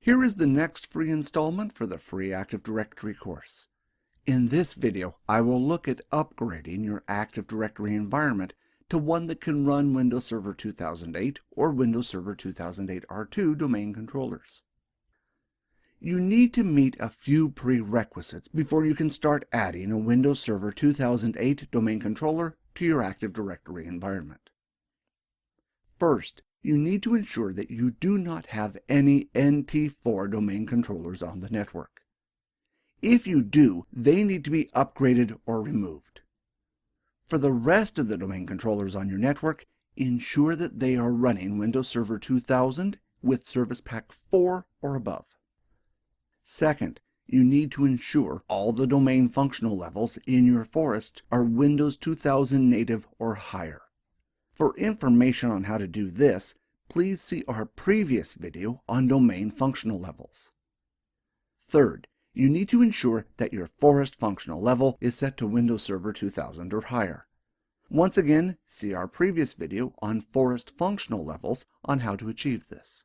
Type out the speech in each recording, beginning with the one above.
Here is the next free installment for the free Active Directory course. In this video, I will look at upgrading your Active Directory environment to one that can run Windows Server 2008 or Windows Server 2008 R2 domain controllers. You need to meet a few prerequisites before you can start adding a Windows Server 2008 domain controller to your Active Directory environment. First, you need to ensure that you do not have any NT4 domain controllers on the network. If you do, they need to be upgraded or removed. For the rest of the domain controllers on your network, ensure that they are running Windows Server 2000 with Service Pack 4 or above. Second, you need to ensure all the domain functional levels in your forest are Windows 2000 native or higher. For information on how to do this, please see our previous video on domain functional levels. Third, you need to ensure that your forest functional level is set to Windows Server 2000 or higher. Once again, see our previous video on forest functional levels on how to achieve this.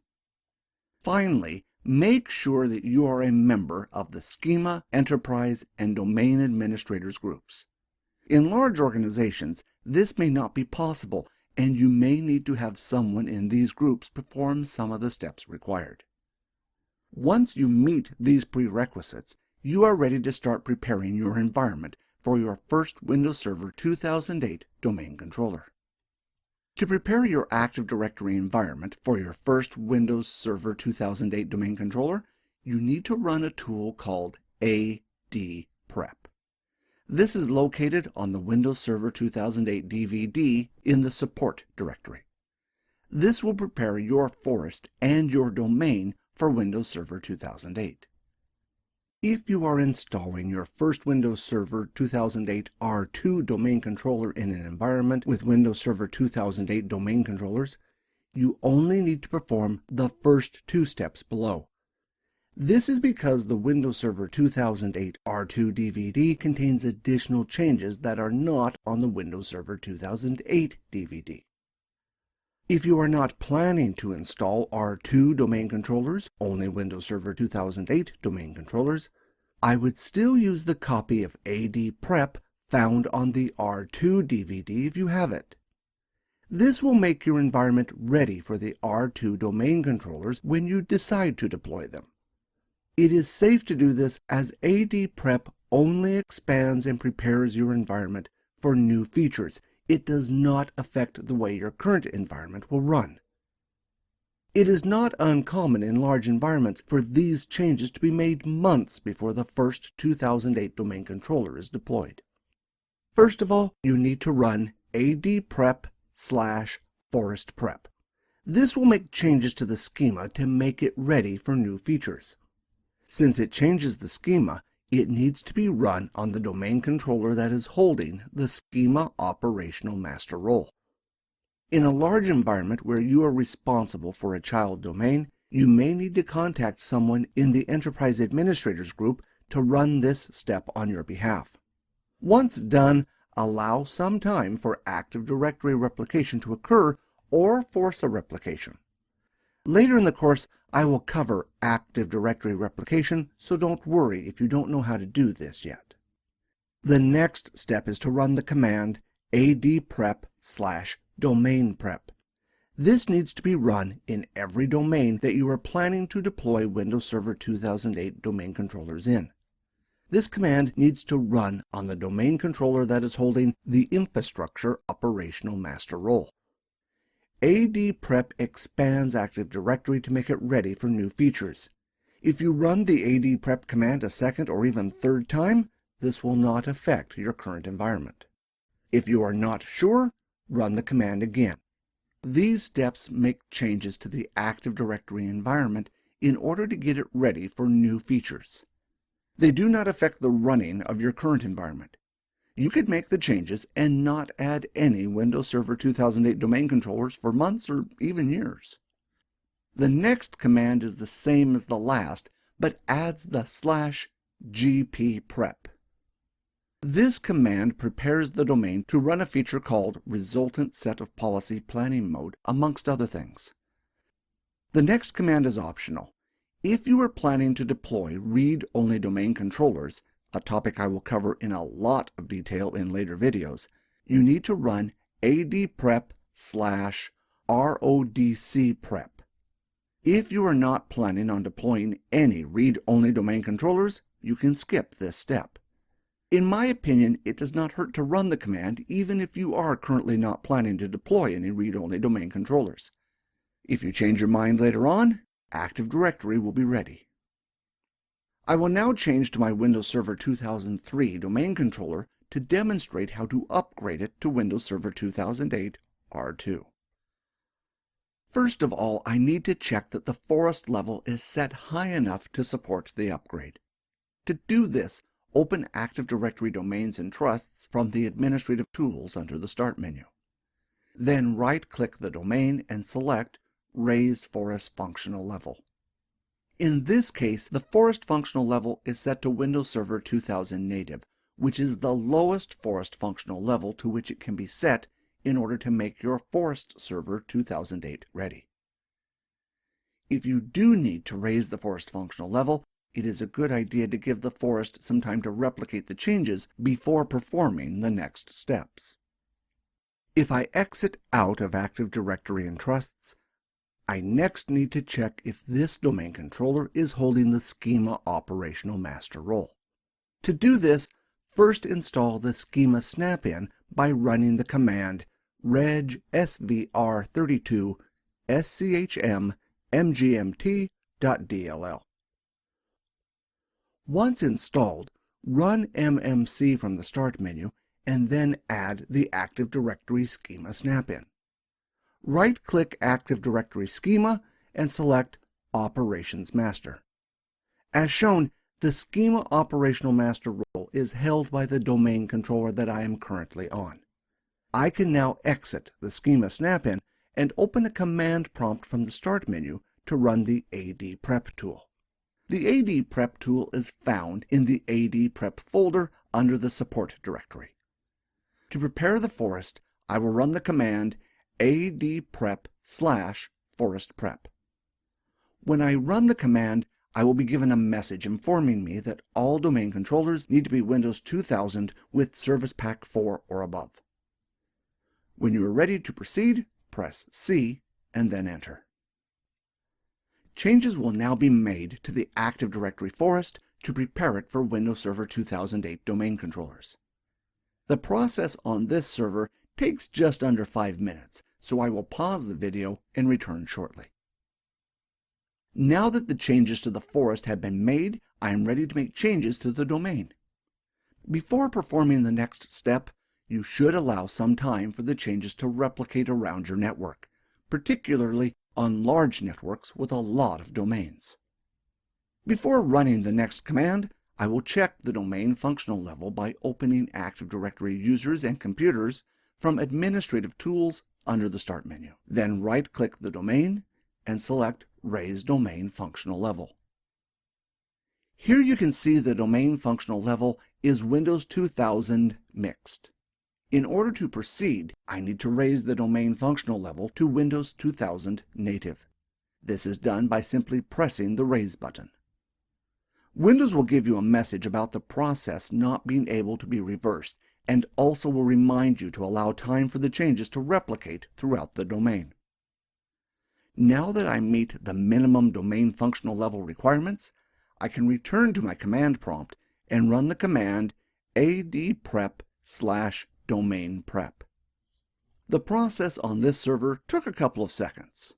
Finally, make sure that you are a member of the Schema, Enterprise, and Domain Administrators groups. In large organizations, this may not be possible, and you may need to have someone in these groups perform some of the steps required. Once you meet these prerequisites, you are ready to start preparing your environment for your first Windows Server 2008 domain controller. To prepare your Active Directory environment for your first Windows Server 2008 domain controller, you need to run a tool called AD-Prep. This is located on the Windows Server 2008 DVD in the Support directory. This will prepare your forest and your domain for Windows Server 2008. If you are installing your first Windows Server 2008 R2 domain controller in an environment with Windows Server 2008 domain controllers, you only need to perform the first two steps below. This is because the Windows Server 2008 R2 DVD contains additional changes that are not on the Windows Server 2008 DVD. If you are not planning to install R2 domain controllers, only Windows Server 2008 domain controllers, I would still use the copy of AD-Prep found on the R2 DVD if you have it. This will make your environment ready for the R2 domain controllers when you decide to deploy them. It is safe to do this as AD-Prep only expands and prepares your environment for new features. It does not affect the way your current environment will run. It is not uncommon in large environments for these changes to be made months before the first 2008 domain controller is deployed. First of all, you need to run AD-Prep/ForestPrep. This will make changes to the schema to make it ready for new features. Since it changes the schema, it needs to be run on the domain controller that is holding the schema operational master role. In a large environment where you are responsible for a child domain, you may need to contact someone in the Enterprise Administrators group to run this step on your behalf. Once done, allow some time for Active Directory replication to occur or force a replication. Later in the course, I will cover Active Directory replication, so don't worry if you don't know how to do this yet. The next step is to run the command AD-Prep/DomainPrep. This needs to be run in every domain that you are planning to deploy Windows Server 2008 domain controllers in. This command needs to run on the domain controller that is holding the infrastructure operational master role. AD-Prep expands Active Directory to make it ready for new features. If you run the AD-Prep command a second or even third time, this will not affect your current environment. If you are not sure, run the command again. These steps make changes to the Active Directory environment in order to get it ready for new features. They do not affect the running of your current environment. You could make the changes and not add any Windows Server 2008 domain controllers for months or even years. The next command is the same as the last, but adds the /gpprep. This command prepares the domain to run a feature called Resultant Set of Policy Planning Mode, amongst other things. The next command is optional. If you are planning to deploy read-only domain controllers, a topic I will cover in a lot of detail in later videos, you need to run adprep/rodcprep. If you are not planning on deploying any read-only domain controllers, you can skip this step. In my opinion, it does not hurt to run the command even if you are currently not planning to deploy any read-only domain controllers. If you change your mind later on, Active Directory will be ready. I will now change to my Windows Server 2003 domain controller to demonstrate how to upgrade it to Windows Server 2008 R2. First of all, I need to check that the forest level is set high enough to support the upgrade. To do this, open Active Directory Domains and Trusts from the Administrative Tools under the Start menu. Then right-click the domain and select Raise Forest Functional Level. In this case, the forest functional level is set to Windows Server 2000 Native, which is the lowest forest functional level to which it can be set in order to make your Forest Server 2008 ready. If you do need to raise the forest functional level, it is a good idea to give the forest some time to replicate the changes before performing the next steps. If I exit out of Active Directory and Trusts, I next need to check if this domain controller is holding the Schema Operational Master role. To do this, first install the Schema Snap-in by running the command reg svr32 schm mgmt.dll. Once installed, run mmc from the Start menu and then add the Active Directory Schema Snap-in. Right-click Active Directory Schema and select Operations Master. As shown, the Schema Operational Master role is held by the domain controller that I am currently on. I can now exit the Schema Snap-in and open a command prompt from the Start menu to run the adprep tool. The adprep tool is found in the adprep folder under the Support directory. To prepare the forest, I will run the command adprep/forestprep. When I run the command, I will be given a message informing me that all domain controllers need to be Windows 2000 with Service Pack 4 or above. When you are ready to proceed, press C and then Enter. Changes will now be made to the Active Directory Forest to prepare it for Windows Server 2008 domain controllers. The process on this server takes just under 5 minutes, so I will pause the video and return shortly. Now that the changes to the forest have been made, I am ready to make changes to the domain. Before performing the next step, you should allow some time for the changes to replicate around your network, particularly on large networks with a lot of domains. Before running the next command, I will check the domain functional level by opening Active Directory Users and Computers from Administrative Tools under the Start menu. Then right-click the domain and select Raise Domain Functional Level. Here you can see the domain functional level is Windows 2000 Mixed. In order to proceed, I need to raise the domain functional level to Windows 2000 Native. This is done by simply pressing the Raise button. Windows will give you a message about the process not being able to be reversed, and also will remind you to allow time for the changes to replicate throughout the domain. Now that I meet the minimum domain functional level requirements, I can return to my command prompt and run the command adprep/domainprep. The process on this server took a couple of seconds.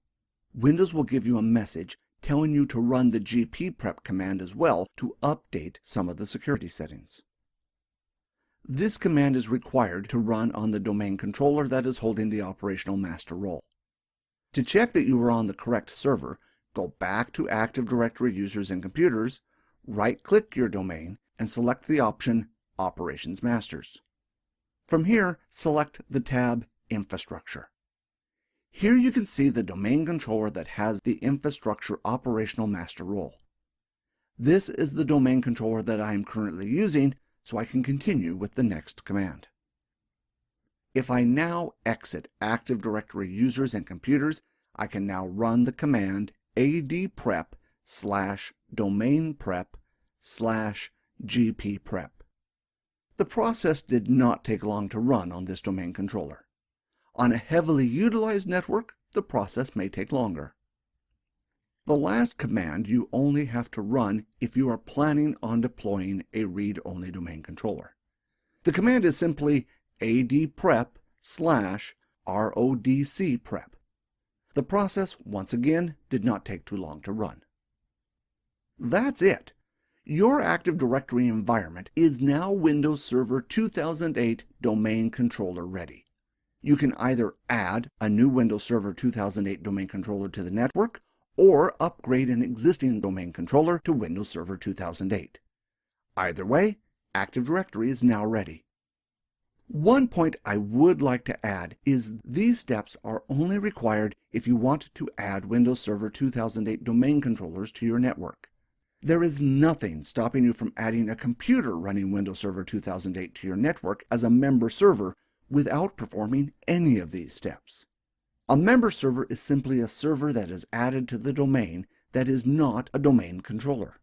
Windows will give you a message telling you to run the gpprep command as well to update some of the security settings. This command is required to run on the domain controller that is holding the operational master role. To check that you are on the correct server, go back to Active Directory Users and Computers, right-click your domain, and select the option Operations Masters. From here, select the tab Infrastructure. Here you can see the domain controller that has the Infrastructure Operational Master role. This is the domain controller that I am currently using, so I can continue with the next command. If I now exit Active Directory Users and Computers, I can now run the command adprep/ /domain_prep/gpprep. The process did not take long to run on this domain controller. On a heavily utilized network, the process may take longer. The last command you only have to run if you are planning on deploying a read-only domain controller. The command is simply adprep/rodcprep. The process, once again, did not take too long to run. That's it. Your Active Directory environment is now Windows Server 2008 domain controller ready. You can either add a new Windows Server 2008 domain controller to the network, or upgrade an existing domain controller to Windows Server 2008. Either way, Active Directory is now ready. One point I would like to add is these steps are only required if you want to add Windows Server 2008 domain controllers to your network. There is nothing stopping you from adding a computer running Windows Server 2008 to your network as a member server without performing any of these steps. A member server is simply a server that is added to the domain that is not a domain controller.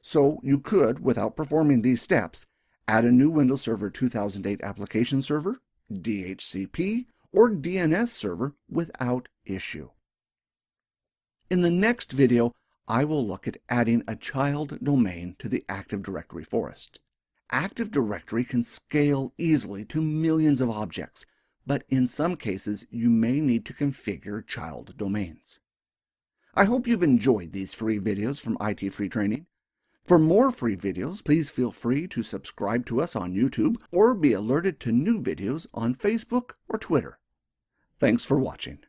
So you could, without performing these steps, add a new Windows Server 2008 application server, DHCP, or DNS server without issue. In the next video, I will look at adding a child domain to the Active Directory forest. Active Directory can scale easily to millions of objects, but in some cases you may need to configure child domains. I hope you've enjoyed these free videos from IT Free Training. For more free videos, please feel free to subscribe to us on YouTube or be alerted to new videos on Facebook or Twitter. Thanks for watching.